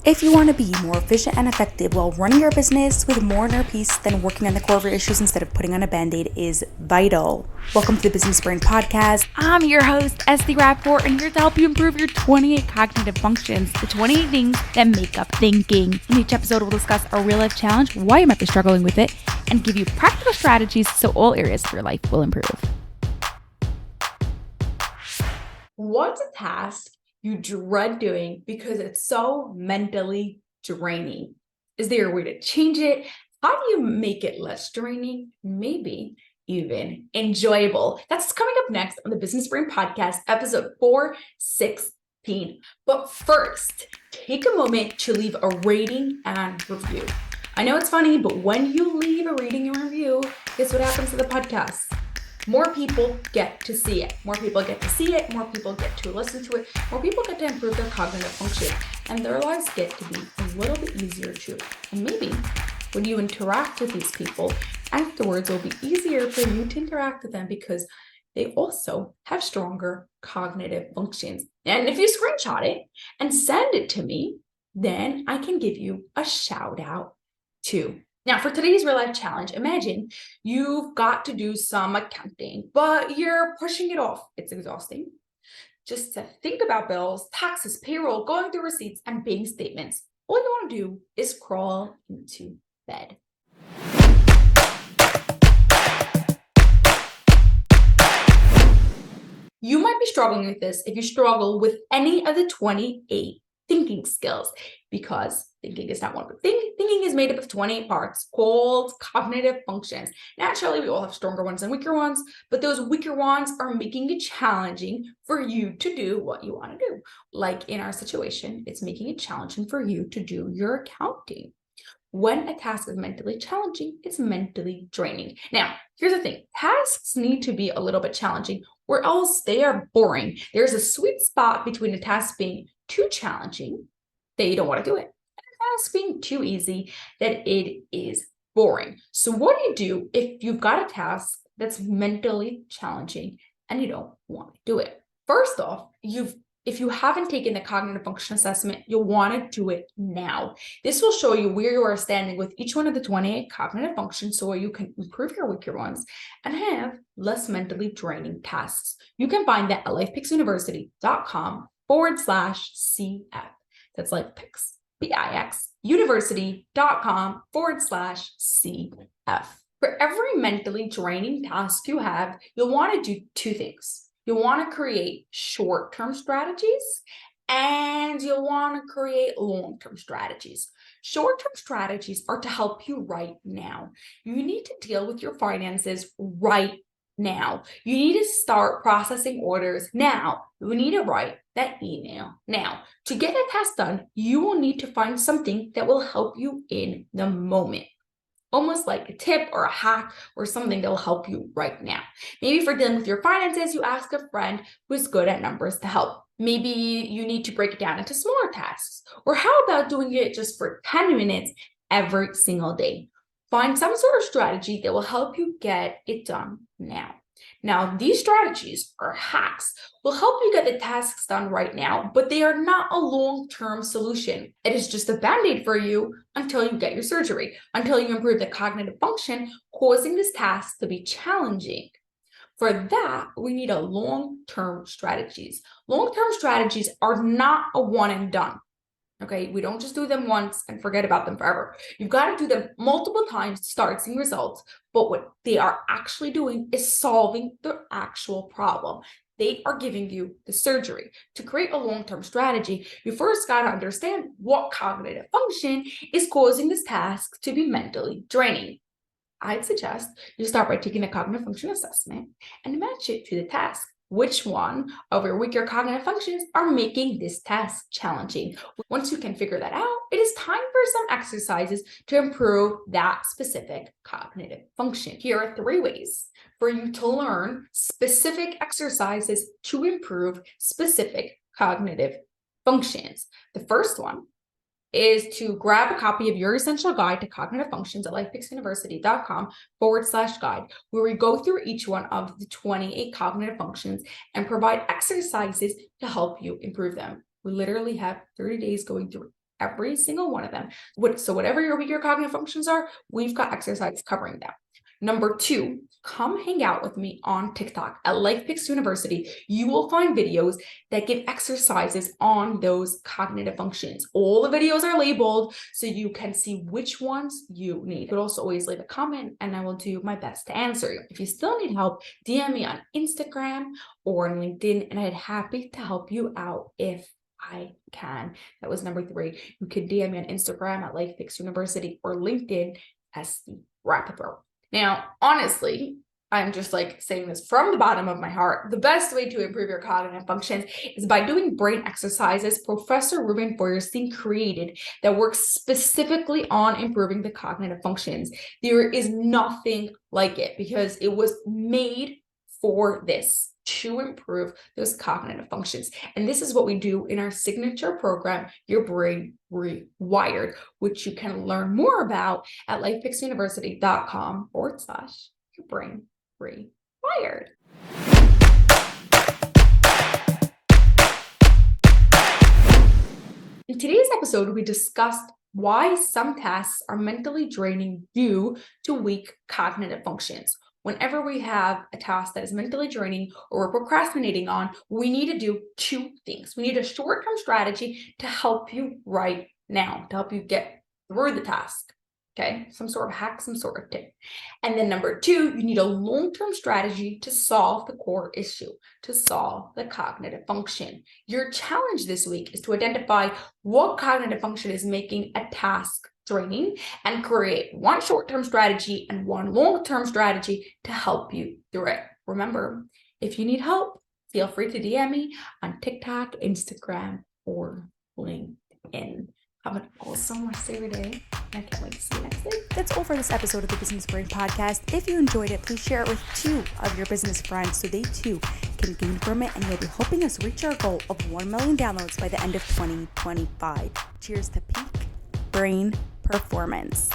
If you want to be more efficient and effective while running your business with more inner peace, then working on the core of your issues instead of putting on a band-aid is vital. Welcome to the Business Brain Podcast. I'm your host, Esty Rapport, and here to help you improve your 28 cognitive functions, the 28 things that make up thinking. In each episode, we'll discuss a real-life challenge, why you might be struggling with it, and give you practical strategies so all areas of your life will improve. What's a task you dread doing because it's so mentally draining? Is there a way to change it? How do you make it less draining? Maybe even enjoyable. That's coming up next on the Business Brain Podcast, episode 416. But first, take a moment to leave a rating and review. I know it's funny, but when you leave a rating and review, guess what happens to the podcast? More people get to see it. More people get to see it. More people get to listen to it. More people get to improve their cognitive function. And their lives get to be a little bit easier too. And maybe when you interact with these people, afterwards it'll be easier for you to interact with them because they also have stronger cognitive functions. And if you screenshot it and send it to me, then I can give you a shout out too. Now, for today's real life challenge, imagine you've got to do some accounting, but you're pushing it off. It's exhausting. Just to think about bills, taxes, payroll, going through receipts, and bank statements. All you want to do is crawl into bed. You might be struggling with this if you struggle with any of the 28 thinking skills, because thinking is not one of them. Thinking is made up of 28 parts called cognitive functions. Naturally, we all have stronger ones and weaker ones, but those weaker ones are making it challenging for you to do what you want to do. Like in our situation, it's making it challenging for you to do your accounting. When a task is mentally challenging, it's mentally draining. Now, here's the thing. Tasks need to be a little bit challenging or else they are boring. There's a sweet spot between a task being too challenging that you don't want to do it, and a task being too easy that it is boring. So what do you do if you've got a task that's mentally challenging and you don't want to do it? First off, if you haven't taken the cognitive function assessment, you'll want to do it now. This will show you where you are standing with each one of the 28 cognitive functions so you can improve your weaker ones and have less mentally draining tasks. You can find that at lifepicksuniversity.com/CF. That's LifePicks, BIX, university.com/CF. For every mentally draining task you have, you'll want to do two things. You'll want to create short-term strategies and you'll want to create long-term strategies. Short-term strategies are to help you right now. You need to deal with your finances right now. You need to start processing orders now. You need to write that email now. To get that task done, you will need to find something that will help you in the moment. Almost like a tip or a hack or something that will help you right now. Maybe for dealing with your finances, you ask a friend who's good at numbers to help. Maybe you need to break it down into smaller tasks. Or how about doing it just for 10 minutes every single day? Find some sort of strategy that will help you get it done now. Now, these strategies or hacks will help you get the tasks done right now, but they are not a long-term solution. It is just a band-aid for you until you get your surgery, until you improve the cognitive function, causing this task to be challenging. For that, we need a long-term strategies. Long-term strategies are not a one and done. Okay, we don't just do them once and forget about them forever. You've got to do them multiple times to start seeing results. But what they are actually doing is solving the actual problem. They are giving you the surgery. To create a long-term strategy, you first got to understand what cognitive function is causing this task to be mentally draining. I'd suggest you start by taking a cognitive function assessment and match it to the task. Which one of your weaker cognitive functions are making this task challenging? Once you can figure that out, it is time for some exercises to improve that specific cognitive function. Here are 3 ways for you to learn specific exercises to improve specific cognitive functions. The first one is to grab a copy of your essential guide to cognitive functions at lifepicksuniversity.com/guide, where we go through each one of the 28 cognitive functions and provide exercises to help you improve them. We literally have 30 days going through every single one of them. So whatever your weaker cognitive functions are, we've got exercise covering them. Number 2, come hang out with me on TikTok at LifePix University. You will find videos that give exercises on those cognitive functions. All the videos are labeled so you can see which ones you need. You could also always leave a comment and I will do my best to answer you. If you still need help, DM me on Instagram or on LinkedIn, and I'd happy to help you out if I can. That was number 3. You could DM me on Instagram at LifePix University or LinkedIn as the Rappaport. Now, honestly, I'm just like saying this from the bottom of my heart. The best way to improve your cognitive functions is by doing brain exercises Professor Ruben Feuerstein created that works specifically on improving the cognitive functions. There is nothing like it because it was made for this, to improve those cognitive functions. And this is what we do in our signature program, Your Brain Rewired, which you can learn more about at lifepixuniversity.com/Your Brain Rewired. In today's episode, we discussed why some tasks are mentally draining due to weak cognitive functions. Whenever we have a task that is mentally draining or we're procrastinating on, we need to do 2 things. We need a short-term strategy to help you right now, to help you get through the task. Okay, some sort of hack, some sort of tip. And then number 2, you need a long-term strategy to solve the core issue, to solve the cognitive function. Your challenge this week is to identify what cognitive function is making a task draining and create one short-term strategy and one long-term strategy to help you through it. Remember, if you need help, feel free to DM me on TikTok, Instagram, or LinkedIn. Have an awesome rest of your day. I can't wait to see you next week. That's all for this episode of the Business Brain Podcast. If you enjoyed it, please share it with 2 of your business friends so they too can gain from it, and you'll be helping us reach our goal of 1 million downloads by the end of 2025. Cheers to peak brain performance.